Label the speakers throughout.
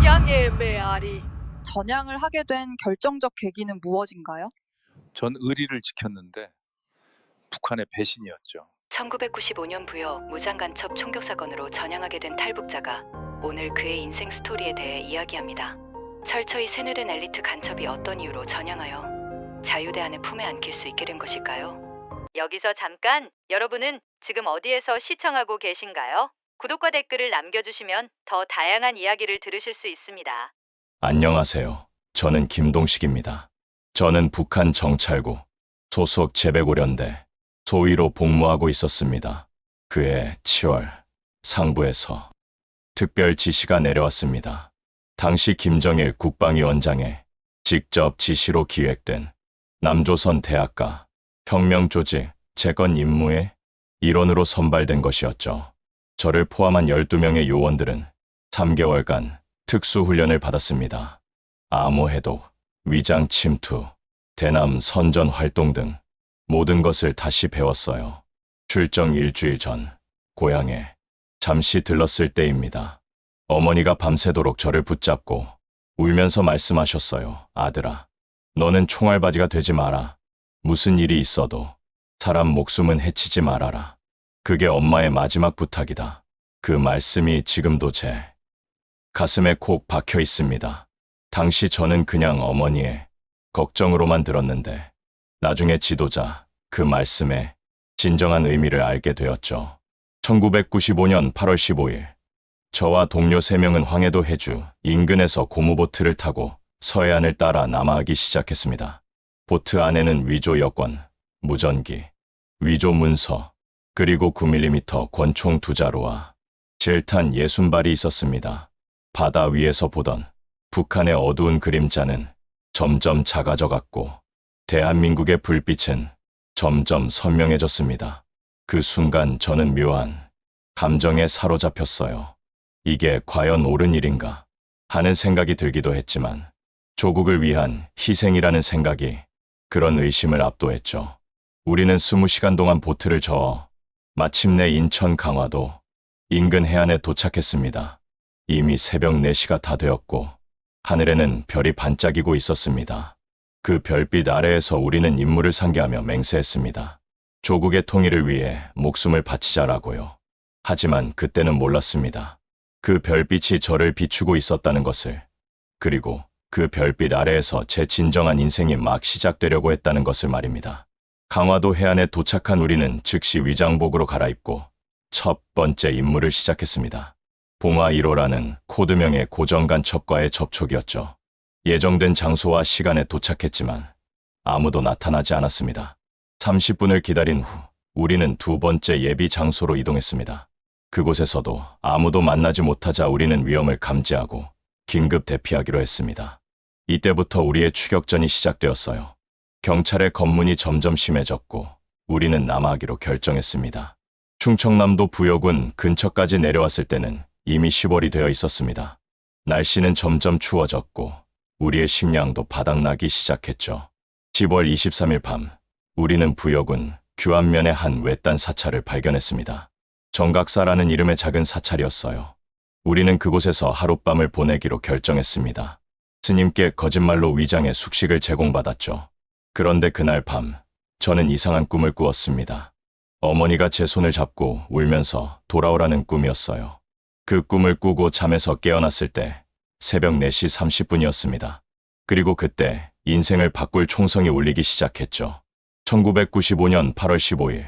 Speaker 1: 양의 메아리.
Speaker 2: 전향을 하게 된 결정적 계기는 무엇인가요?
Speaker 3: 전 의리를 지켰는데 북한의 배신이었죠.
Speaker 4: 1995년 부여 무장간첩 총격 사건으로 전향하게 된 탈북자가 오늘 그의 인생 스토리에 대해 이야기합니다. 철저히 세뇌된 엘리트 간첩이 어떤 이유로 전향하여 자유대안의 품에 안길 수 있게 된 것일까요? 여기서 잠깐, 여러분은 지금 어디에서 시청하고 계신가요? 구독과 댓글을 남겨주시면 더 다양한 이야기를 들으실 수 있습니다.
Speaker 5: 안녕하세요. 저는 김동식입니다. 저는 북한 정찰구 소속 제백오련대 소위로 복무하고 있었습니다. 그해 7월 상부에서 특별 지시가 내려왔습니다. 당시 김정일 국방위원장의 직접 지시로 기획된 남조선 대학가 혁명조직 재건 임무의 일원으로 선발된 것이었죠. 저를 포함한 12명의 요원들은 3개월간 특수훈련을 받았습니다. 암호해독, 위장 침투, 대남 선전 활동 등 모든 것을 다시 배웠어요. 출정 일주일 전 고향에 잠시 들렀을 때입니다. 어머니가 밤새도록 저를 붙잡고 울면서 말씀하셨어요. 아들아, 너는 총알바지가 되지 마라. 무슨 일이 있어도 사람 목숨은 해치지 말아라. 그게 엄마의 마지막 부탁이다. 그 말씀이 지금도 제 가슴에 콕 박혀 있습니다. 당시 저는 그냥 어머니의 걱정으로만 들었는데 나중에 지도자 그 말씀의 진정한 의미를 알게 되었죠. 1995년 8월 15일 저와 동료 3명은 황해도 해주 인근에서 고무보트를 타고 서해안을 따라 남하하기 시작했습니다. 보트 안에는 위조 여권, 무전기, 위조 문서, 그리고 9mm 권총 2자루와 질탄 60발이 있었습니다. 바다 위에서 보던 북한의 어두운 그림자는 점점 작아져 갔고 대한민국의 불빛은 점점 선명해졌습니다. 그 순간 저는 묘한 감정에 사로잡혔어요. 이게 과연 옳은 일인가 하는 생각이 들기도 했지만 조국을 위한 희생이라는 생각이 그런 의심을 압도했죠. 우리는 20시간 동안 보트를 저어 마침내 인천 강화도 인근 해안에 도착했습니다. 이미 새벽 4시가 다 되었고 하늘에는 별이 반짝이고 있었습니다. 그 별빛 아래에서 우리는 임무를 상기하며 맹세했습니다. 조국의 통일을 위해 목숨을 바치자라고요. 하지만 그때는 몰랐습니다. 그 별빛이 저를 비추고 있었다는 것을, 그리고 그 별빛 아래에서 제 진정한 인생이 막 시작되려고 했다는 것을 말입니다. 강화도 해안에 도착한 우리는 즉시 위장복으로 갈아입고 첫 번째 임무를 시작했습니다. 봉화 1호라는 코드명의 고정간첩과의 접촉이었죠. 예정된 장소와 시간에 도착했지만 아무도 나타나지 않았습니다. 30분을 기다린 후 우리는 두 번째 예비 장소로 이동했습니다. 그곳에서도 아무도 만나지 못하자 우리는 위험을 감지하고 긴급 대피하기로 했습니다. 이때부터 우리의 추격전이 시작되었어요. 경찰의 검문이 점점 심해졌고 우리는 남하하기로 결정했습니다. 충청남도 부여군 근처까지 내려왔을 때는 이미 10월이 되어 있었습니다. 날씨는 점점 추워졌고 우리의 식량도 바닥나기 시작했죠. 10월 23일 밤 우리는 부여군 규안면의 한 외딴 사찰을 발견했습니다. 정각사라는 이름의 작은 사찰이었어요. 우리는 그곳에서 하룻밤을 보내기로 결정했습니다. 스님께 거짓말로 위장의 숙식을 제공받았죠. 그런데 그날 밤 저는 이상한 꿈을 꾸었습니다. 어머니가 제 손을 잡고 울면서 돌아오라는 꿈이었어요. 그 꿈을 꾸고 잠에서 깨어났을 때 새벽 4시 30분이었습니다. 그리고 그때 인생을 바꿀 총성이 울리기 시작했죠. 1995년 8월 15일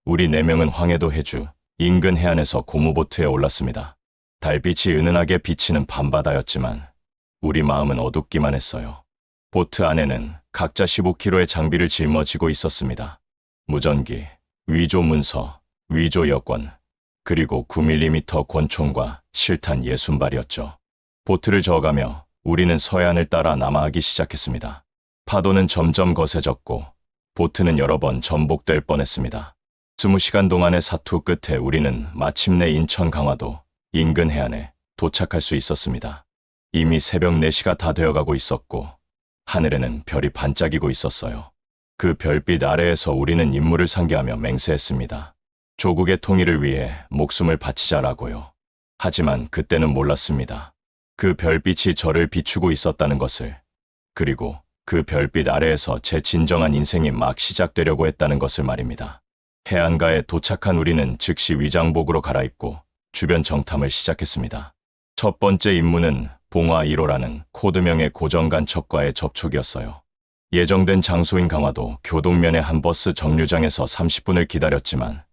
Speaker 5: 우리 4명은 황해도 해주 인근 해안에서 고무보트에 올랐습니다. 달빛이 은은하게 비치는 밤바다였지만 우리 마음은 어둡기만 했어요. 보트 안에는 각자 15kg의 장비를 짊어지고 있었습니다. 무전기, 위조 문서, 위조 여권, 그리고 9mm 권총과 실탄 60발이었죠. 보트를 저어가며 우리는 서해안을 따라 남하하기 시작했습니다. 파도는 점점 거세졌고 보트는 여러 번 전복될 뻔했습니다. 20시간 동안의 사투 끝에 우리는 마침내 인천 강화도 인근 해안에 도착할 수 있었습니다. 이미 새벽 4시가 다 되어가고 있었고 하늘에는 별이 반짝이고 있었어요. 그 별빛 아래에서 우리는 임무를 상기하며 맹세했습니다. 조국의 통일을 위해 목숨을 바치자라고요. 하지만 그때는 몰랐습니다. 그 별빛이 저를 비추고 있었다는 것을, 그리고 그 별빛 아래에서 제 진정한 인생이 막 시작되려고 했다는 것을 말입니다. 해안가에 도착한 우리는 즉시 위장복으로 갈아입고 주변 정탐을 시작했습니다. 첫 번째 임무는 봉화 1호라는 코드명의 고정 간첩과의 접촉이었어요. 예정된 장소인 강화도 교동면의 한 버스 정류장에서 30분을 기다렸지만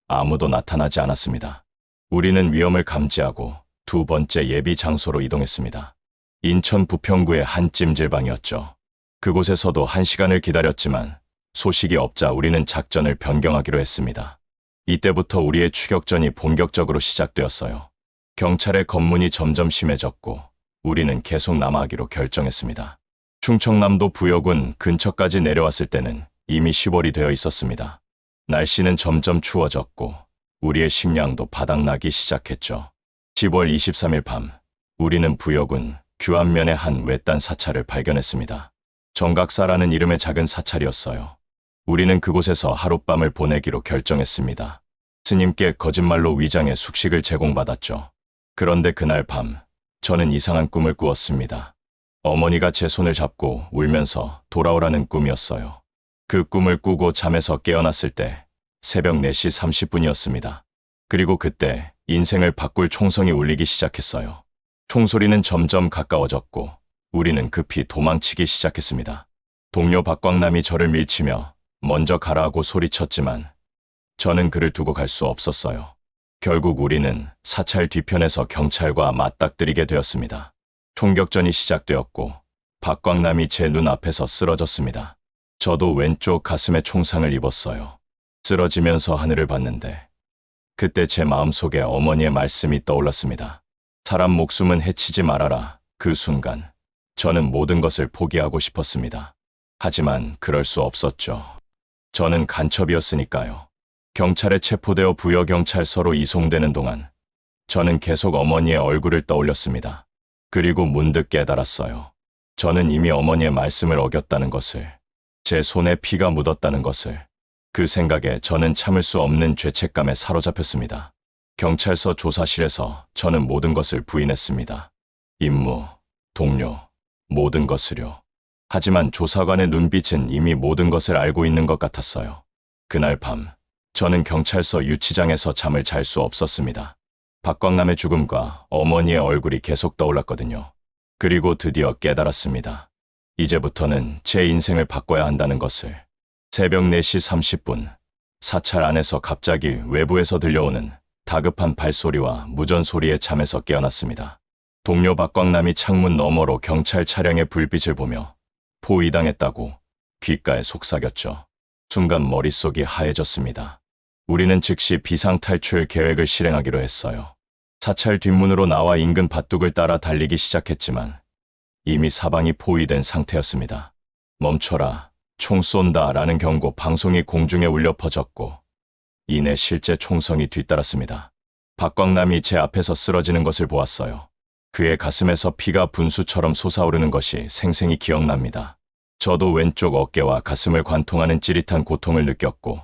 Speaker 5: 아무도 나타나지 않았습니다. 우리는 위험을 감지하고 두 번째 예비 장소로 이동했습니다. 인천 부평구의 한 찜질방이었죠. 그곳에서도 1시간을 기다렸지만 소식이 없자 우리는 작전을 변경하기로 했습니다. 이때부터 우리의 추격전이 본격적으로 시작되었어요. 경찰의 검문이 점점 심해졌고 우리는 계속 남아하기로 결정했습니다. 충청남도 부여군 근처까지 내려왔을 때는 이미 10월이 되어 있었습니다. 날씨는 점점 추워졌고 우리의 식량도 바닥나기 시작했죠. 10월 23일 밤, 우리는 부여군 규안면의 한 외딴 사찰을 발견했습니다. 정각사라는 이름의 작은 사찰이었어요. 우리는 그곳에서 하룻밤을 보내기로 결정했습니다. 스님께 거짓말로 위장해 숙식을 제공받았죠. 그런데 그날 밤, 저는 이상한 꿈을 꾸었습니다. 어머니가 제 손을 잡고 울면서 돌아오라는 꿈이었어요. 그 꿈을 꾸고 잠에서 깨어났을 때 새벽 4시 30분이었습니다. 그리고 그때 인생을 바꿀 총성이 울리기 시작했어요. 총소리는 점점 가까워졌고 우리는 급히 도망치기 시작했습니다. 동료 박광남이 저를 밀치며 먼저 가라고 소리쳤지만 저는 그를 두고 갈 수 없었어요. 결국 우리는 사찰 뒤편에서 경찰과 맞닥뜨리게 되었습니다. 총격전이 시작되었고 박광남이 제 눈앞에서 쓰러졌습니다. 저도 왼쪽 가슴에 총상을 입었어요. 쓰러지면서 하늘을 봤는데 그때 제 마음속에 어머니의 말씀이 떠올랐습니다. 사람 목숨은 해치지 말아라. 그 순간 저는 모든 것을 포기하고 싶었습니다. 하지만 그럴 수 없었죠. 저는 간첩이었으니까요. 경찰에 체포되어 부여경찰서로 이송되는 동안 저는 계속 어머니의 얼굴을 떠올렸습니다. 그리고 문득 깨달았어요. 저는 이미 어머니의 말씀을 어겼다는 것을, 제 손에 피가 묻었다는 것을. 그 생각에 저는 참을 수 없는 죄책감에 사로잡혔습니다. 경찰서 조사실에서 저는 모든 것을 부인했습니다. 임무, 동료, 모든 것을요. 하지만 조사관의 눈빛은 이미 모든 것을 알고 있는 것 같았어요. 그날 밤, 저는 경찰서 유치장에서 잠을 잘 수 없었습니다. 박광남의 죽음과 어머니의 얼굴이 계속 떠올랐거든요. 그리고 드디어 깨달았습니다. 이제부터는 제 인생을 바꿔야 한다는 것을. 새벽 4시 30분, 사찰 안에서 갑자기 외부에서 들려오는 다급한 발소리와 무전 소리에 잠에서 깨어났습니다. 동료 박광남이 창문 너머로 경찰 차량의 불빛을 보며 포위당했다고 귓가에 속삭였죠. 순간 머릿속이 하얘졌습니다. 우리는 즉시 비상탈출 계획을 실행하기로 했어요. 사찰 뒷문으로 나와 인근 밭둑을 따라 달리기 시작했지만 이미 사방이 포위된 상태였습니다. 멈춰라, 총 쏜다 라는 경고 방송이 공중에 울려 퍼졌고 이내 실제 총성이 뒤따랐습니다. 박광남이 제 앞에서 쓰러지는 것을 보았어요. 그의 가슴에서 피가 분수처럼 솟아오르는 것이 생생히 기억납니다. 저도 왼쪽 어깨와 가슴을 관통하는 찌릿한 고통을 느꼈고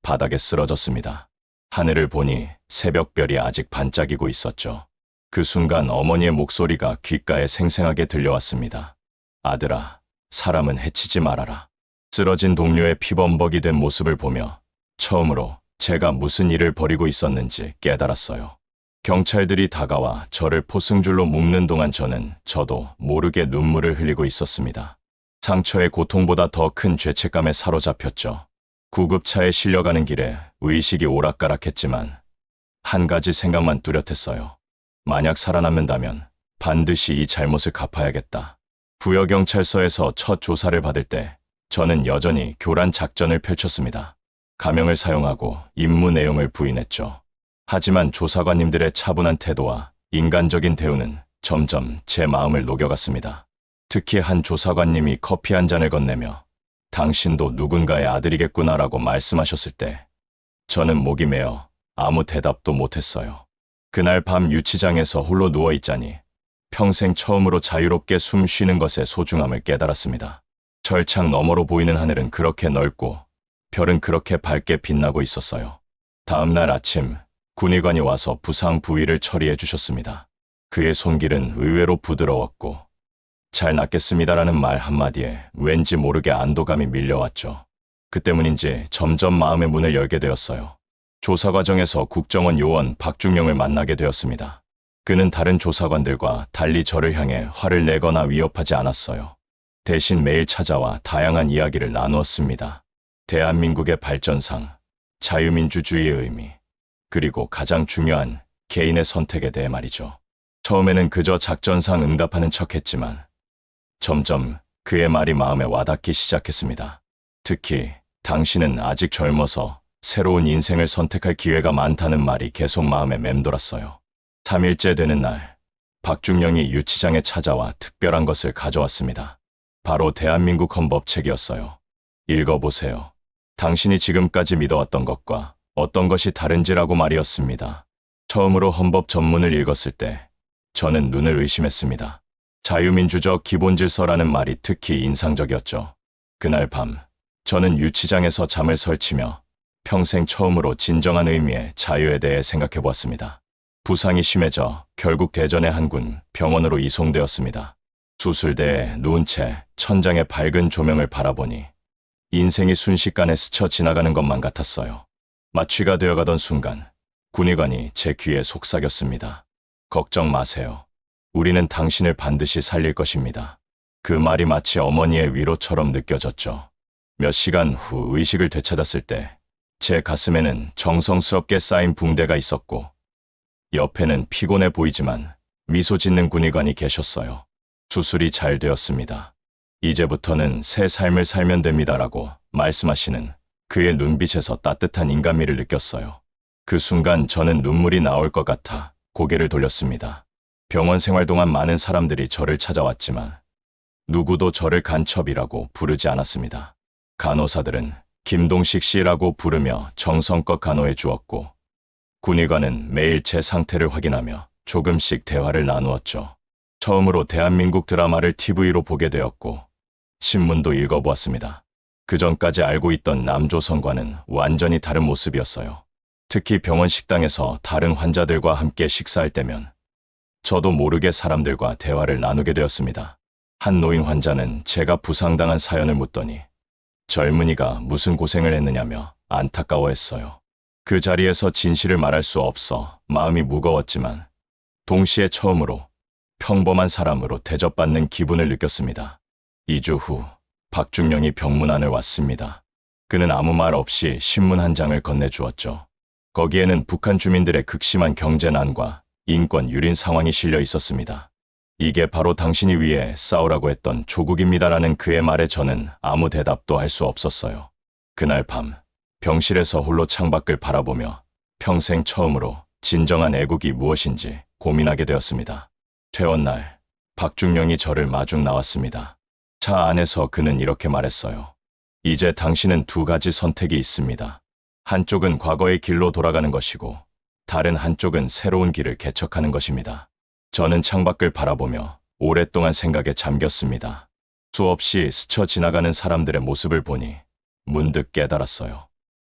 Speaker 5: 바닥에 쓰러졌습니다. 하늘을 보니 새벽별이 아직 반짝이고 있었죠. 그 순간 어머니의 목소리가 귓가에 생생하게 들려왔습니다. 아들아, 사람은 해치지 말아라. 쓰러진 동료의 피범벅이 된 모습을 보며 처음으로 제가 무슨 일을 벌이고 있었는지 깨달았어요. 경찰들이 다가와 저를 포승줄로 묶는 동안 저도 모르게 눈물을 흘리고 있었습니다. 상처의 고통보다 더 큰 죄책감에 사로잡혔죠. 구급차에 실려가는 길에 의식이 오락가락했지만 한 가지 생각만 뚜렷했어요. 만약 살아남는다면 반드시 이 잘못을 갚아야겠다. 부여경찰서에서 첫 조사를 받을 때 저는 여전히 교란 작전을 펼쳤습니다. 가명을 사용하고 임무 내용을 부인했죠. 하지만 조사관님들의 차분한 태도와 인간적인 대우는 점점 제 마음을 녹여갔습니다. 특히 한 조사관님이 커피 한 잔을 건네며 당신도 누군가의 아들이겠구나라고 말씀하셨을 때 저는 목이 메어 아무 대답도 못했어요. 그날 밤 유치장에서 홀로 누워있자니 평생 처음으로 자유롭게 숨 쉬는 것의 소중함을 깨달았습니다. 철창 너머로 보이는 하늘은 그렇게 넓고 별은 그렇게 밝게 빛나고 있었어요. 다음 날 아침 군의관이 와서 부상 부위를 처리해 주셨습니다. 그의 손길은 의외로 부드러웠고 잘 낫겠습니다라는 말 한마디에 왠지 모르게 안도감이 밀려왔죠. 그 때문인지 점점 마음의 문을 열게 되었어요. 조사 과정에서 국정원 요원 박중영을 만나게 되었습니다. 그는 다른 조사관들과 달리 저를 향해 화를 내거나 위협하지 않았어요. 대신 매일 찾아와 다양한 이야기를 나누었습니다. 대한민국의 발전상, 자유민주주의의 의미, 그리고 가장 중요한 개인의 선택에 대해 말이죠. 처음에는 그저 작전상 응답하는 척했지만 점점 그의 말이 마음에 와닿기 시작했습니다. 특히 당신은 아직 젊어서 새로운 인생을 선택할 기회가 많다는 말이 계속 마음에 맴돌았어요. 3일째 되는 날, 박중영이 유치장에 찾아와 특별한 것을 가져왔습니다. 바로 대한민국 헌법책이었어요. 읽어보세요. 당신이 지금까지 믿어왔던 것과 어떤 것이 다른지라고 말이었습니다. 처음으로 헌법 전문을 읽었을 때 저는 눈을 의심했습니다. 자유민주적 기본질서라는 말이 특히 인상적이었죠. 그날 밤, 저는 유치장에서 잠을 설치며 평생 처음으로 진정한 의미의 자유에 대해 생각해 보았습니다. 부상이 심해져 결국 대전의 한 군 병원으로 이송되었습니다. 수술대에 누운 채 천장의 밝은 조명을 바라보니 인생이 순식간에 스쳐 지나가는 것만 같았어요. 마취가 되어가던 순간 군의관이 제 귀에 속삭였습니다. 걱정 마세요. 우리는 당신을 반드시 살릴 것입니다. 그 말이 마치 어머니의 위로처럼 느껴졌죠. 몇 시간 후 의식을 되찾았을 때 제 가슴에는 정성스럽게 쌓인 붕대가 있었고 옆에는 피곤해 보이지만 미소 짓는 군의관이 계셨어요. 수술이 잘 되었습니다. 이제부터는 새 삶을 살면 됩니다라고 말씀하시는 그의 눈빛에서 따뜻한 인간미를 느꼈어요. 그 순간 저는 눈물이 나올 것 같아 고개를 돌렸습니다. 병원 생활 동안 많은 사람들이 저를 찾아왔지만 누구도 저를 간첩이라고 부르지 않았습니다. 간호사들은 김동식 씨라고 부르며 정성껏 간호해 주었고 군의관은 매일 제 상태를 확인하며 조금씩 대화를 나누었죠. 처음으로 대한민국 드라마를 TV로 보게 되었고 신문도 읽어보았습니다. 그전까지 알고 있던 남조선과는 완전히 다른 모습이었어요. 특히 병원 식당에서 다른 환자들과 함께 식사할 때면 저도 모르게 사람들과 대화를 나누게 되었습니다. 한 노인 환자는 제가 부상당한 사연을 묻더니 젊은이가 무슨 고생을 했느냐며 안타까워했어요. 그 자리에서 진실을 말할 수 없어 마음이 무거웠지만 동시에 처음으로 평범한 사람으로 대접받는 기분을 느꼈습니다. 2주 후 박중영이 병문 안을 왔습니다. 그는 아무 말 없이 신문 한 장을 건네주었죠. 거기에는 북한 주민들의 극심한 경제난과 인권 유린 상황이 실려 있었습니다. 이게 바로 당신이 위해 싸우라고 했던 조국입니다라는 그의 말에 저는 아무 대답도 할 수 없었어요. 그날 밤 병실에서 홀로 창밖을 바라보며 평생 처음으로 진정한 애국이 무엇인지 고민하게 되었습니다. 퇴원날 박중영이 저를 마중 나왔습니다. 차 안에서 그는 이렇게 말했어요. 이제 당신은 두 가지 선택이 있습니다. 한쪽은 과거의 길로 돌아가는 것이고 다른 한쪽은 새로운 길을 개척하는 것입니다. 저는 창밖을 바라보며 오랫동안 생각에 잠겼습니다. 수없이 스쳐 지나가는 사람들의 모습을 보니 문득 깨달았어요.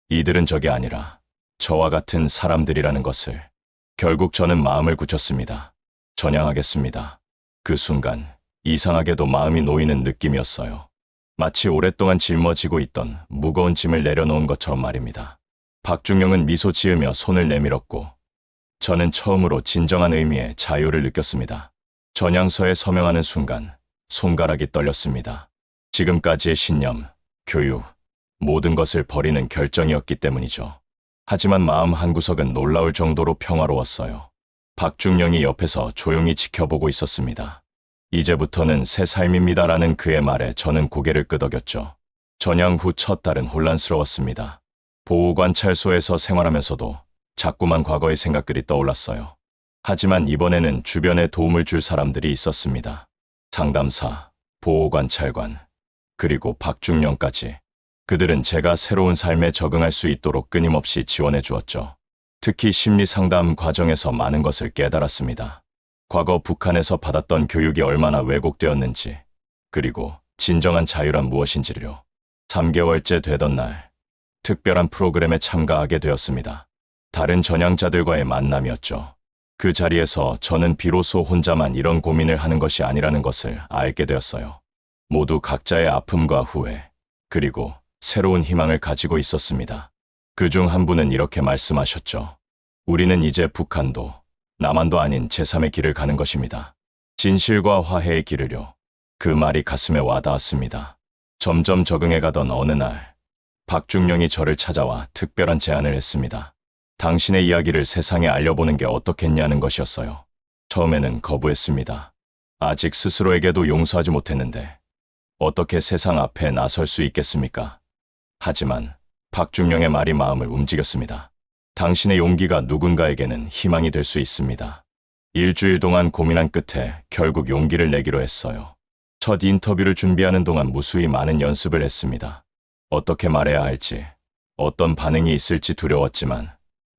Speaker 5: 이들은 적이 아니라 저와 같은 사람들이라는 것을. 결국 저는 마음을 굳혔습니다. 전향하겠습니다. 그 순간 이상하게도 마음이 놓이는 느낌이었어요. 마치 오랫동안 짊어지고 있던 무거운 짐을 내려놓은 것처럼 말입니다. 박중영은 미소 지으며 손을 내밀었고 저는 처음으로 진정한 의미의 자유를 느꼈습니다. 전향서에 서명하는 순간 손가락이 떨렸습니다. 지금까지의 신념, 교육, 모든 것을 버리는 결정이었기 때문이죠. 하지만 마음 한구석은 놀라울 정도로 평화로웠어요. 박중영이 옆에서 조용히 지켜보고 있었습니다. 이제부터는 새 삶입니다라는 그의 말에 저는 고개를 끄덕였죠. 전향 후 첫 달은 혼란스러웠습니다. 보호관찰소에서 생활하면서도 자꾸만 과거의 생각들이 떠올랐어요. 하지만 이번에는 주변에 도움을 줄 사람들이 있었습니다. 상담사, 보호관찰관, 그리고 박중영까지. 그들은 제가 새로운 삶에 적응할 수 있도록 끊임없이 지원해 주었죠. 특히 심리상담 과정에서 많은 것을 깨달았습니다. 과거 북한에서 받았던 교육이 얼마나 왜곡되었는지, 그리고 진정한 자유란 무엇인지를요. 3개월째 되던 날, 특별한 프로그램에 참가하게 되었습니다. 다른 전향자들과의 만남이었죠. 그 자리에서 저는 비로소 혼자만 이런 고민을 하는 것이 아니라는 것을 알게 되었어요. 모두 각자의 아픔과 후회, 그리고 새로운 희망을 가지고 있었습니다. 그중 한 분은 이렇게 말씀하셨죠. 우리는 이제 북한도 남한도 아닌 제3의 길을 가는 것입니다. 진실과 화해의 길을요. 그 말이 가슴에 와닿았습니다. 점점 적응해가던 어느 날 박중령이 저를 찾아와 특별한 제안을 했습니다. 당신의 이야기를 세상에 알려보는 게 어떻겠냐는 것이었어요. 처음에는 거부했습니다. 아직 스스로에게도 용서하지 못했는데 어떻게 세상 앞에 나설 수 있겠습니까? 하지만 박중령의 말이 마음을 움직였습니다. 당신의 용기가 누군가에게는 희망이 될 수 있습니다. 일주일 동안 고민한 끝에 결국 용기를 내기로 했어요. 첫 인터뷰를 준비하는 동안 무수히 많은 연습을 했습니다. 어떻게 말해야 할지, 어떤 반응이 있을지 두려웠지만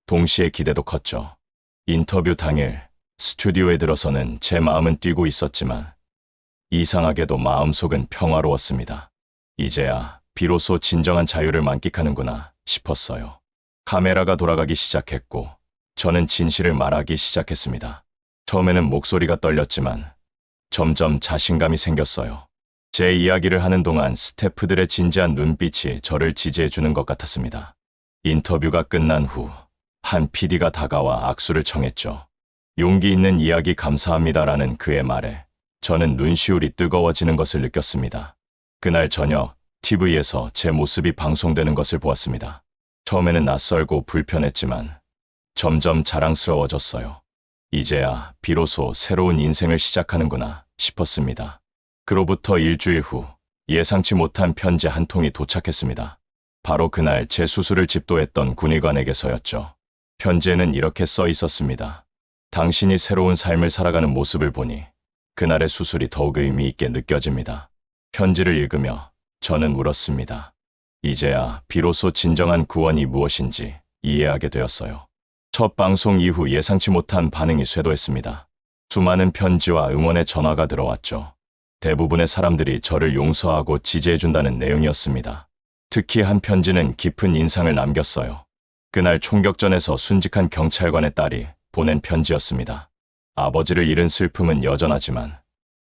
Speaker 5: 동시에 기대도 컸죠. 인터뷰 당일 스튜디오에 들어서는 제 마음은 뛰고 있었지만 이상하게도 마음속은 평화로웠습니다. 이제야 비로소 진정한 자유를 만끽하는구나 싶었어요. 카메라가 돌아가기 시작했고 저는 진실을 말하기 시작했습니다. 처음에는 목소리가 떨렸지만 점점 자신감이 생겼어요. 제 이야기를 하는 동안 스태프들의 진지한 눈빛이 저를 지지해 주는 것 같았습니다. 인터뷰가 끝난 후 한 PD가 다가와 악수를 청했죠. 용기 있는 이야기 감사합니다라는 그의 말에 저는 눈시울이 뜨거워지는 것을 느꼈습니다. 그날 저녁 TV에서 제 모습이 방송되는 것을 보았습니다. 처음에는 낯설고 불편했지만 점점 자랑스러워졌어요. 이제야 비로소 새로운 인생을 시작하는구나 싶었습니다. 그로부터 일주일 후 예상치 못한 편지 한 통이 도착했습니다. 바로 그날 제 수술을 집도했던 군의관에게서였죠. 편지에는 이렇게 써 있었습니다. 당신이 새로운 삶을 살아가는 모습을 보니 그날의 수술이 더욱 의미 있게 느껴집니다. 편지를 읽으며 저는 울었습니다. 이제야 비로소 진정한 구원이 무엇인지 이해하게 되었어요. 첫 방송 이후 예상치 못한 반응이 쇄도했습니다. 수많은 편지와 응원의 전화가 들어왔죠. 대부분의 사람들이 저를 용서하고 지지해준다는 내용이었습니다. 특히 한 편지는 깊은 인상을 남겼어요. 그날 총격전에서 순직한 경찰관의 딸이 보낸 편지였습니다. 아버지를 잃은 슬픔은 여전하지만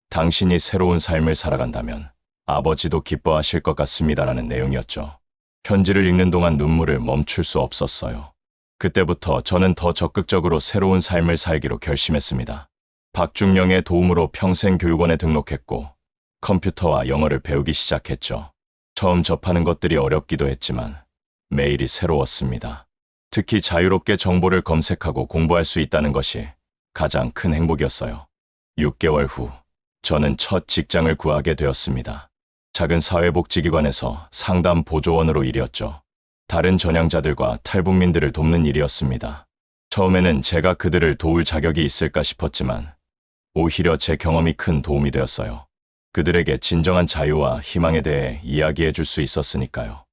Speaker 5: 당신이 새로운 삶을 살아간다면 아버지도 기뻐하실 것 같습니다라는 내용이었죠. 편지를 읽는 동안 눈물을 멈출 수 없었어요. 그때부터 저는 더 적극적으로 새로운 삶을 살기로 결심했습니다. 박중령의 도움으로 평생교육원에 등록했고 컴퓨터와 영어를 배우기 시작했죠. 처음 접하는 것들이 어렵기도 했지만 매일이 새로웠습니다. 특히 자유롭게 정보를 검색하고 공부할 수 있다는 것이 가장 큰 행복이었어요. 6개월 후 저는 첫 직장을 구하게 되었습니다. 작은 사회복지기관에서 상담 보조원으로 일했죠. 다른 전향자들과 탈북민들을 돕는 일이었습니다. 처음에는 제가 그들을 도울 자격이 있을까 싶었지만 오히려 제 경험이 큰 도움이 되었어요. 그들에게 진정한 자유와 희망에 대해 이야기해 줄 수 있었으니까요.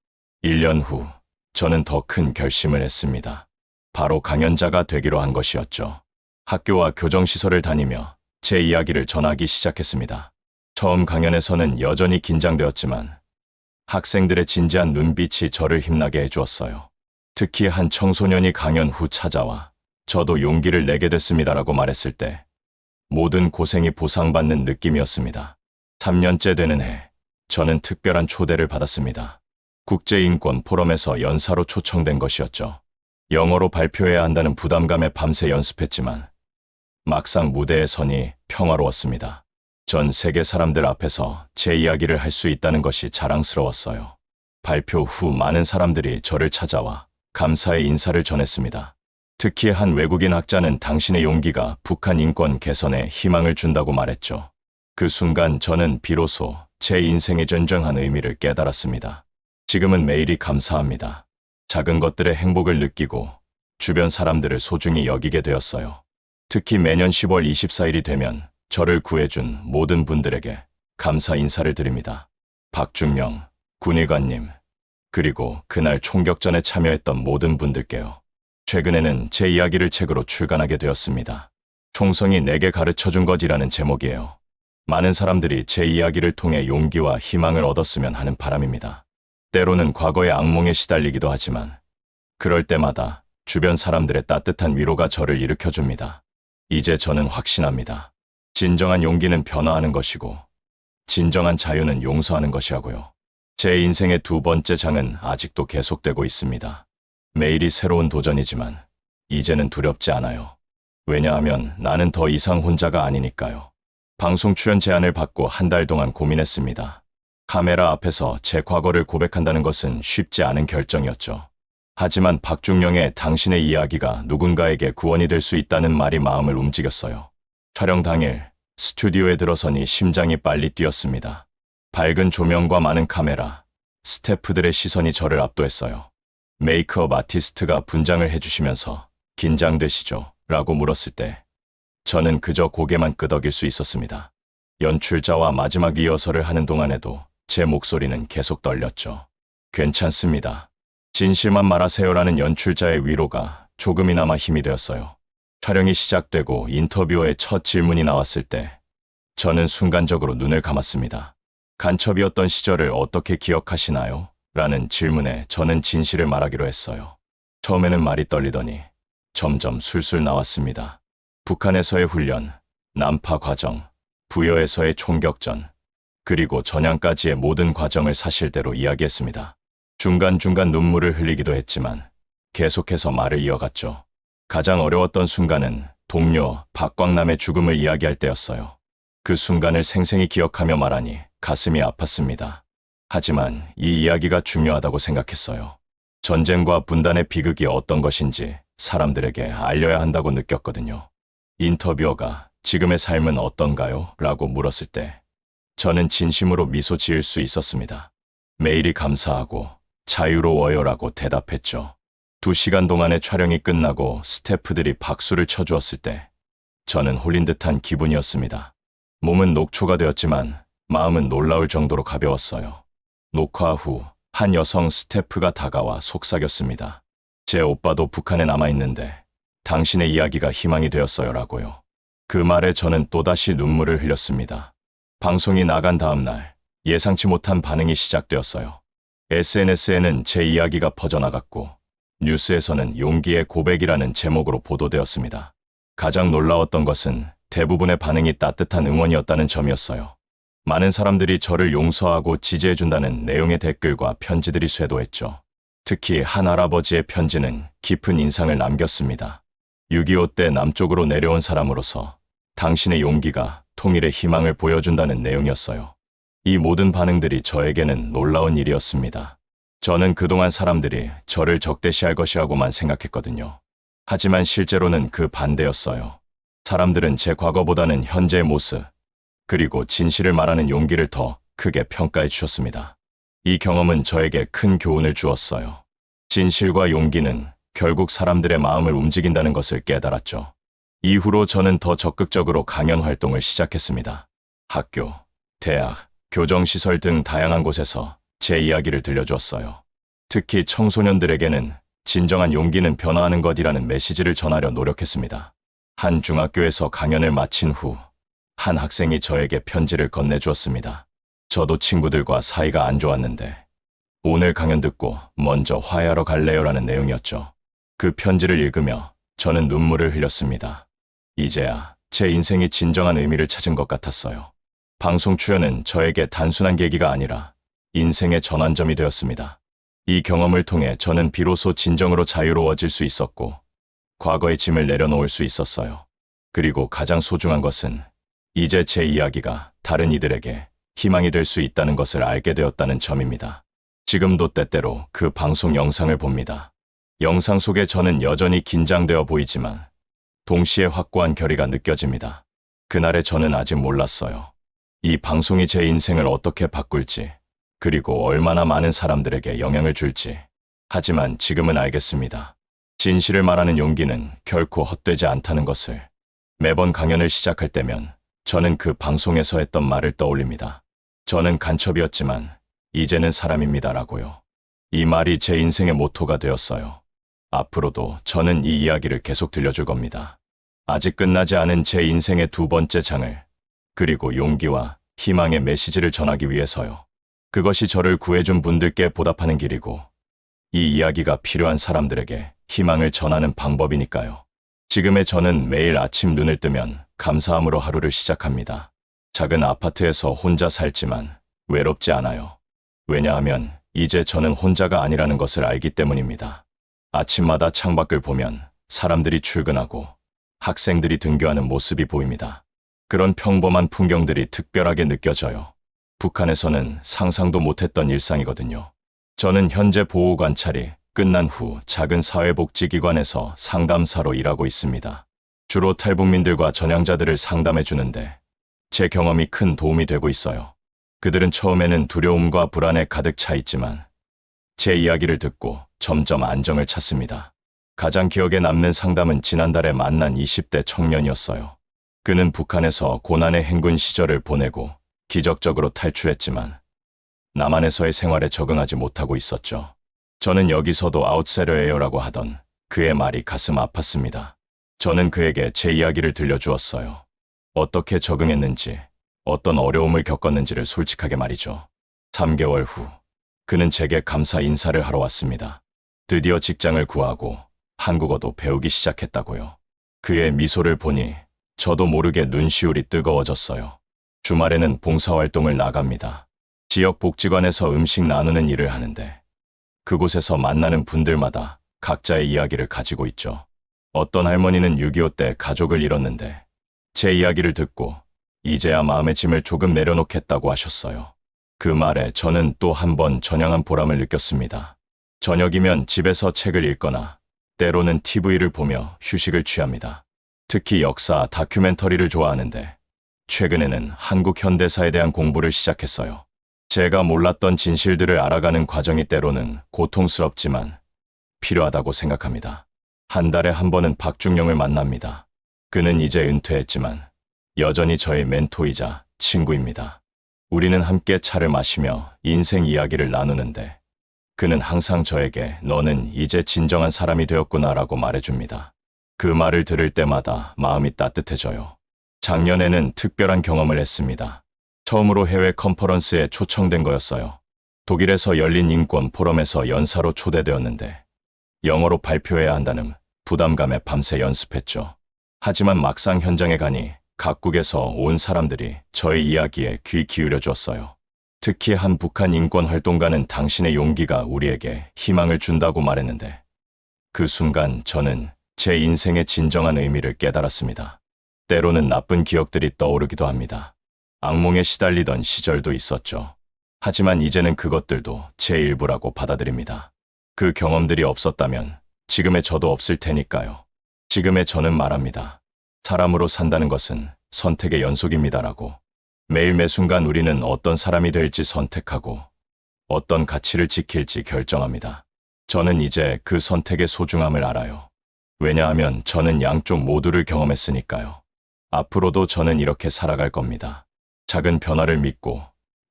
Speaker 5: 1년 후 저는 더 큰 결심을 했습니다. 바로 강연자가 되기로 한 것이었죠. 학교와 교정시설을 다니며 제 이야기를 전하기 시작했습니다. 처음 강연에서는 여전히 긴장되었지만 학생들의 진지한 눈빛이 저를 힘나게 해주었어요. 특히 한 청소년이 강연 후 찾아와 저도 용기를 내게 됐습니다라고 말했을 때 모든 고생이 보상받는 느낌이었습니다. 3년째 되는 해 저는 특별한 초대를 받았습니다. 국제인권 포럼에서 연사로 초청된 것이었죠. 영어로 발표해야 한다는 부담감에 밤새 연습했지만 막상 무대에 서니 평화로웠습니다. 전 세계 사람들 앞에서 제 이야기를 할 수 있다는 것이 자랑스러웠어요. 발표 후 많은 사람들이 저를 찾아와 감사의 인사를 전했습니다. 특히 한 외국인 학자는 당신의 용기가 북한 인권 개선에 희망을 준다고 말했죠. 그 순간 저는 비로소 제 인생의 진정한 의미를 깨달았습니다. 지금은 매일이 감사합니다. 작은 것들의 행복을 느끼고 주변 사람들을 소중히 여기게 되었어요. 특히 매년 10월 24일이 되면 저를 구해준 모든 분들에게 감사 인사를 드립니다. 박중령, 군의관님, 그리고 그날 총격전에 참여했던 모든 분들께요. 최근에는 제 이야기를 책으로 출간하게 되었습니다. 총성이 내게 가르쳐준 것이라는 제목이에요. 많은 사람들이 제 이야기를 통해 용기와 희망을 얻었으면 하는 바람입니다. 때로는 과거의 악몽에 시달리기도 하지만 그럴 때마다 주변 사람들의 따뜻한 위로가 저를 일으켜줍니다. 이제 저는 확신합니다. 진정한 용기는 변화하는 것이고, 진정한 자유는 용서하는 것이라고요. 제 인생의 두 번째 장은 아직도 계속되고 있습니다. 매일이 새로운 도전이지만, 이제는 두렵지 않아요. 왜냐하면 나는 더 이상 혼자가 아니니까요. 방송 출연 제안을 받고 한 달 동안 고민했습니다. 카메라 앞에서 제 과거를 고백한다는 것은 쉽지 않은 결정이었죠. 하지만 박중영의 당신의 이야기가 누군가에게 구원이 될 수 있다는 말이 마음을 움직였어요. 촬영 당일 스튜디오에 들어서니 심장이 빨리 뛰었습니다. 밝은 조명과 많은 카메라, 스태프들의 시선이 저를 압도했어요. 메이크업 아티스트가 분장을 해주시면서 긴장되시죠? 라고 물었을 때 저는 그저 고개만 끄덕일 수 있었습니다. 연출자와 마지막 리허설을 하는 동안에도 제 목소리는 계속 떨렸죠. 괜찮습니다. 진실만 말하세요라는 연출자의 위로가 조금이나마 힘이 되었어요. 촬영이 시작되고 인터뷰어의 첫 질문이 나왔을 때 저는 순간적으로 눈을 감았습니다. 간첩이었던 시절을 어떻게 기억하시나요? 라는 질문에 저는 진실을 말하기로 했어요. 처음에는 말이 떨리더니 점점 술술 나왔습니다. 북한에서의 훈련, 난파 과정, 부여에서의 총격전, 그리고 전향까지의 모든 과정을 사실대로 이야기했습니다. 중간중간 눈물을 흘리기도 했지만 계속해서 말을 이어갔죠. 가장 어려웠던 순간은 동료 박광남의 죽음을 이야기할 때였어요. 그 순간을 생생히 기억하며 말하니 가슴이 아팠습니다. 하지만 이 이야기가 중요하다고 생각했어요. 전쟁과 분단의 비극이 어떤 것인지 사람들에게 알려야 한다고 느꼈거든요. 인터뷰어가 지금의 삶은 어떤가요? 라고 물었을 때 저는 진심으로 미소 지을 수 있었습니다. 매일이 감사하고 자유로워요라고 대답했죠. 2시간 동안의 촬영이 끝나고 스태프들이 박수를 쳐주었을 때 저는 홀린 듯한 기분이었습니다. 몸은 녹초가 되었지만 마음은 놀라울 정도로 가벼웠어요. 녹화 후 한 여성 스태프가 다가와 속삭였습니다. 제 오빠도 북한에 남아있는데 당신의 이야기가 희망이 되었어요라고요. 그 말에 저는 또다시 눈물을 흘렸습니다. 방송이 나간 다음 날 예상치 못한 반응이 시작되었어요. SNS에는 제 이야기가 퍼져나갔고 뉴스에서는 용기의 고백이라는 제목으로 보도되었습니다. 가장 놀라웠던 것은 대부분의 반응이 따뜻한 응원이었다는 점이었어요. 많은 사람들이 저를 용서하고 지지해준다는 내용의 댓글과 편지들이 쇄도했죠. 특히 한 할아버지의 편지는 깊은 인상을 남겼습니다. 6.25 때 남쪽으로 내려온 사람으로서 당신의 용기가 통일의 희망을 보여준다는 내용이었어요. 이 모든 반응들이 저에게는 놀라운 일이었습니다. 저는 그동안 사람들이 저를 적대시할 것이라고만 생각했거든요. 하지만 실제로는 그 반대였어요. 사람들은 제 과거보다는 현재의 모습, 그리고 진실을 말하는 용기를 더 크게 평가해 주셨습니다. 이 경험은 저에게 큰 교훈을 주었어요. 진실과 용기는 결국 사람들의 마음을 움직인다는 것을 깨달았죠. 이후로 저는 더 적극적으로 강연 활동을 시작했습니다. 학교, 대학, 교정시설 등 다양한 곳에서 제 이야기를 들려주었어요. 특히 청소년들에게는 진정한 용기는 변화하는 것이라는 메시지를 전하려 노력했습니다. 한 중학교에서 강연을 마친 후 한 학생이 저에게 편지를 건네주었습니다. 저도 친구들과 사이가 안 좋았는데 오늘 강연 듣고 먼저 화해하러 갈래요라는 내용이었죠. 그 편지를 읽으며 저는 눈물을 흘렸습니다. 이제야 제 인생이 진정한 의미를 찾은 것 같았어요. 방송 출연은 저에게 단순한 계기가 아니라 인생의 전환점이 되었습니다. 이 경험을 통해 저는 비로소 진정으로 자유로워질 수 있었고 과거의 짐을 내려놓을 수 있었어요. 그리고 가장 소중한 것은 이제 제 이야기가 다른 이들에게 희망이 될 수 있다는 것을 알게 되었다는 점입니다. 지금도 때때로 그 방송 영상을 봅니다. 영상 속에 저는 여전히 긴장되어 보이지만 동시에 확고한 결의가 느껴집니다. 그날의 저는 아직 몰랐어요. 이 방송이 제 인생을 어떻게 바꿀지, 그리고 얼마나 많은 사람들에게 영향을 줄지. 하지만 지금은 알겠습니다. 진실을 말하는 용기는 결코 헛되지 않다는 것을. 매번 강연을 시작할 때면 저는 그 방송에서 했던 말을 떠올립니다. 저는 간첩이었지만 이제는 사람입니다라고요. 이 말이 제 인생의 모토가 되었어요. 앞으로도 저는 이 이야기를 계속 들려줄 겁니다. 아직 끝나지 않은 제 인생의 두 번째 장을, 그리고 용기와 희망의 메시지를 전하기 위해서요. 그것이 저를 구해준 분들께 보답하는 길이고 이 이야기가 필요한 사람들에게 희망을 전하는 방법이니까요. 지금의 저는 매일 아침 눈을 뜨면 감사함으로 하루를 시작합니다. 작은 아파트에서 혼자 살지만 외롭지 않아요. 왜냐하면 이제 저는 혼자가 아니라는 것을 알기 때문입니다. 아침마다 창밖을 보면 사람들이 출근하고 학생들이 등교하는 모습이 보입니다. 그런 평범한 풍경들이 특별하게 느껴져요. 북한에서는 상상도 못했던 일상이거든요. 저는 현재 보호관찰이 끝난 후 작은 사회복지기관에서 상담사로 일하고 있습니다. 주로 탈북민들과 전향자들을 상담해 주는데 제 경험이 큰 도움이 되고 있어요. 그들은 처음에는 두려움과 불안에 가득 차 있지만 제 이야기를 듣고 점점 안정을 찾습니다. 가장 기억에 남는 상담은 지난달에 만난 20대 청년이었어요. 그는 북한에서 고난의 행군 시절을 보내고 기적적으로 탈출했지만 남한에서의 생활에 적응하지 못하고 있었죠. 저는 여기서도 아웃사이더예요라고 하던 그의 말이 가슴 아팠습니다. 저는 그에게 제 이야기를 들려주었어요. 어떻게 적응했는지, 어떤 어려움을 겪었는지를 솔직하게 말이죠. 3개월 후, 그는 제게 감사 인사를 하러 왔습니다. 드디어 직장을 구하고 한국어도 배우기 시작했다고요. 그의 미소를 보니 저도 모르게 눈시울이 뜨거워졌어요. 주말에는 봉사활동을 나갑니다. 지역 복지관에서 음식 나누는 일을 하는데 그곳에서 만나는 분들마다 각자의 이야기를 가지고 있죠. 어떤 할머니는 6.25 때 가족을 잃었는데 제 이야기를 듣고 이제야 마음의 짐을 조금 내려놓겠다고 하셨어요. 그 말에 저는 또 한 번 전향한 보람을 느꼈습니다. 저녁이면 집에서 책을 읽거나 때로는 TV를 보며 휴식을 취합니다. 특히 역사 다큐멘터리를 좋아하는데 최근에는 한국 현대사에 대한 공부를 시작했어요. 제가 몰랐던 진실들을 알아가는 과정이 때로는 고통스럽지만 필요하다고 생각합니다. 한 달에 한 번은 박중영을 만납니다. 그는 이제 은퇴했지만 여전히 저의 멘토이자 친구입니다. 우리는 함께 차를 마시며 인생 이야기를 나누는데 그는 항상 저에게 너는 이제 진정한 사람이 되었구나라고 말해줍니다. 그 말을 들을 때마다 마음이 따뜻해져요. 작년에는 특별한 경험을 했습니다. 처음으로 해외 컨퍼런스에 초청된 거였어요. 독일에서 열린 인권 포럼에서 연사로 초대되었는데 영어로 발표해야 한다는 부담감에 밤새 연습했죠. 하지만 막상 현장에 가니 각국에서 온 사람들이 저의 이야기에 귀 기울여 줬어요. 특히 한 북한 인권 활동가는 당신의 용기가 우리에게 희망을 준다고 말했는데 그 순간 저는 제 인생의 진정한 의미를 깨달았습니다. 때로는 나쁜 기억들이 떠오르기도 합니다. 악몽에 시달리던 시절도 있었죠. 하지만 이제는 그것들도 제 일부라고 받아들입니다. 그 경험들이 없었다면 지금의 저도 없을 테니까요. 지금의 저는 말합니다. 사람으로 산다는 것은 선택의 연속입니다라고. 매일 매 순간 우리는 어떤 사람이 될지 선택하고 어떤 가치를 지킬지 결정합니다. 저는 이제 그 선택의 소중함을 알아요. 왜냐하면 저는 양쪽 모두를 경험했으니까요. 앞으로도 저는 이렇게 살아갈 겁니다. 작은 변화를 믿고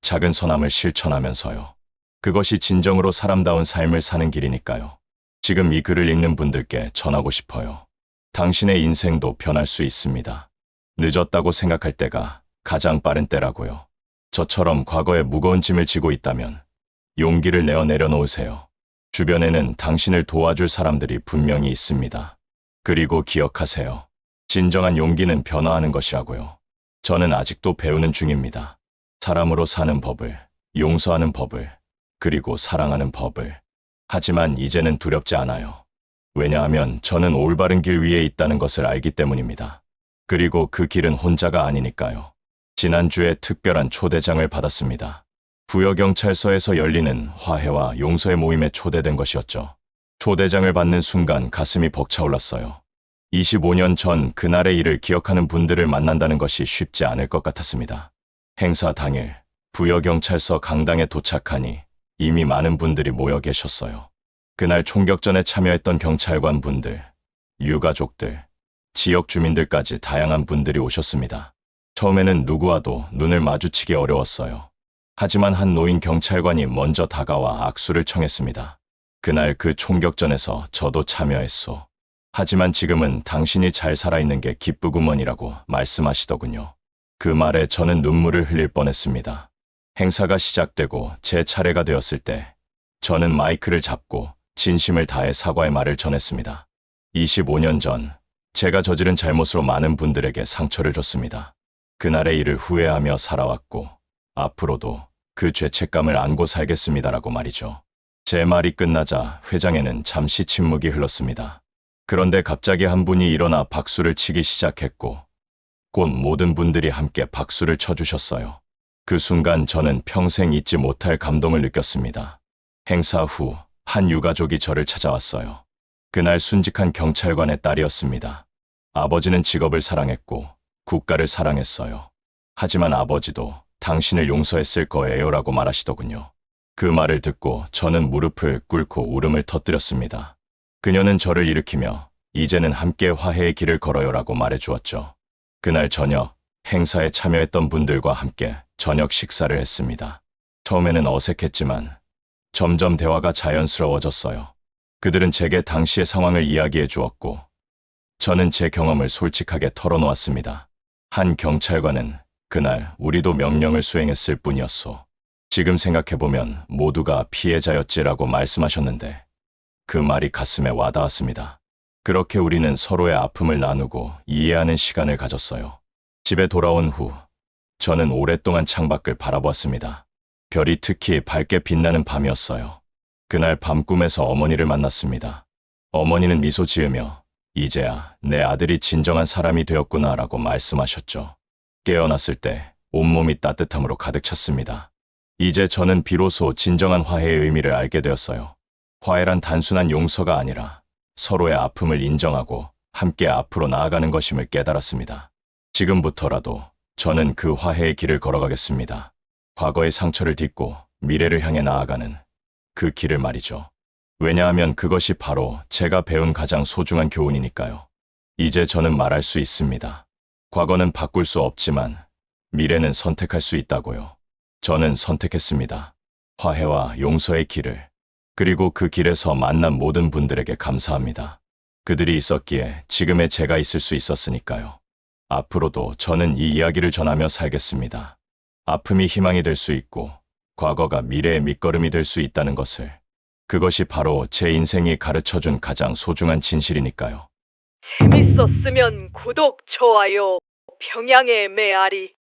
Speaker 5: 작은 선함을 실천하면서요. 그것이 진정으로 사람다운 삶을 사는 길이니까요. 지금 이 글을 읽는 분들께 전하고 싶어요. 당신의 인생도 변할 수 있습니다. 늦었다고 생각할 때가 가장 빠른 때라고요. 저처럼 과거에 무거운 짐을 지고 있다면 용기를 내어 내려놓으세요. 주변에는 당신을 도와줄 사람들이 분명히 있습니다. 그리고 기억하세요. 진정한 용기는 변화하는 것이라고요. 저는 아직도 배우는 중입니다. 사람으로 사는 법을, 용서하는 법을, 그리고 사랑하는 법을. 하지만 이제는 두렵지 않아요. 왜냐하면 저는 올바른 길 위에 있다는 것을 알기 때문입니다. 그리고 그 길은 혼자가 아니니까요. 지난주에 특별한 초대장을 받았습니다. 부여경찰서에서 열리는 화해와 용서의 모임에 초대된 것이었죠. 초대장을 받는 순간 가슴이 벅차올랐어요. 25년 전 그날의 일을 기억하는 분들을 만난다는 것이 쉽지 않을 것 같았습니다. 행사 당일 부여경찰서 강당에 도착하니 이미 많은 분들이 모여 계셨어요. 그날 총격전에 참여했던 경찰관 분들, 유가족들, 지역 주민들까지 다양한 분들이 오셨습니다. 처음에는 누구와도 눈을 마주치기 어려웠어요. 하지만 한 노인 경찰관이 먼저 다가와 악수를 청했습니다. 그날 그 총격전에서 저도 참여했소. 하지만 지금은 당신이 잘 살아있는 게 기쁘구먼이라고 말씀하시더군요. 그 말에 저는 눈물을 흘릴 뻔했습니다. 행사가 시작되고 제 차례가 되었을 때 저는 마이크를 잡고 진심을 다해 사과의 말을 전했습니다. 25년 전 제가 저지른 잘못으로 많은 분들에게 상처를 줬습니다. 그날의 일을 후회하며 살아왔고 앞으로도 그 죄책감을 안고 살겠습니다라고 말이죠. 제 말이 끝나자 회장에는 잠시 침묵이 흘렀습니다. 그런데 갑자기 한 분이 일어나 박수를 치기 시작했고 곧 모든 분들이 함께 박수를 쳐주셨어요. 그 순간 저는 평생 잊지 못할 감동을 느꼈습니다. 행사 후 한 유가족이 저를 찾아왔어요. 그날 순직한 경찰관의 딸이었습니다. 아버지는 직업을 사랑했고 국가를 사랑했어요. 하지만 아버지도 당신을 용서했을 거예요 라고 말하시더군요. 그 말을 듣고 저는 무릎을 꿇고 울음을 터뜨렸습니다. 그녀는 저를 일으키며 이제는 함께 화해의 길을 걸어요 라고 말해주었죠. 그날 저녁 행사에 참여했던 분들과 함께 저녁 식사를 했습니다. 처음에는 어색했지만 점점 대화가 자연스러워졌어요. 그들은 제게 당시의 상황을 이야기해 주었고 저는 제 경험을 솔직하게 털어놓았습니다. 한 경찰관은 그날 우리도 명령을 수행했을 뿐이었소. 지금 생각해보면 모두가 피해자였지라고 말씀하셨는데 그 말이 가슴에 와닿았습니다. 그렇게 우리는 서로의 아픔을 나누고 이해하는 시간을 가졌어요. 집에 돌아온 후 저는 오랫동안 창밖을 바라보았습니다. 별이 특히 밝게 빛나는 밤이었어요. 그날 밤꿈에서 어머니를 만났습니다. 어머니는 미소 지으며 이제야 내 아들이 진정한 사람이 되었구나라고 말씀하셨죠. 깨어났을 때 온몸이 따뜻함으로 가득 찼습니다. 이제 저는 비로소 진정한 화해의 의미를 알게 되었어요. 화해란 단순한 용서가 아니라 서로의 아픔을 인정하고 함께 앞으로 나아가는 것임을 깨달았습니다. 지금부터라도 저는 그 화해의 길을 걸어가겠습니다. 과거의 상처를 딛고 미래를 향해 나아가는 그 길을 말이죠. 왜냐하면 그것이 바로 제가 배운 가장 소중한 교훈이니까요. 이제 저는 말할 수 있습니다. 과거는 바꿀 수 없지만 미래는 선택할 수 있다고요. 저는 선택했습니다. 화해와 용서의 길을. 그리고 그 길에서 만난 모든 분들에게 감사합니다. 그들이 있었기에 지금의 제가 있을 수 있었으니까요. 앞으로도 저는 이 이야기를 전하며 살겠습니다. 아픔이 희망이 될 수 있고 과거가 미래의 밑거름이 될 수 있다는 것을. 그것이 바로 제 인생이 가르쳐준 가장 소중한 진실이니까요.
Speaker 1: 재밌었으면 구독, 좋아요, 평양의 메아리.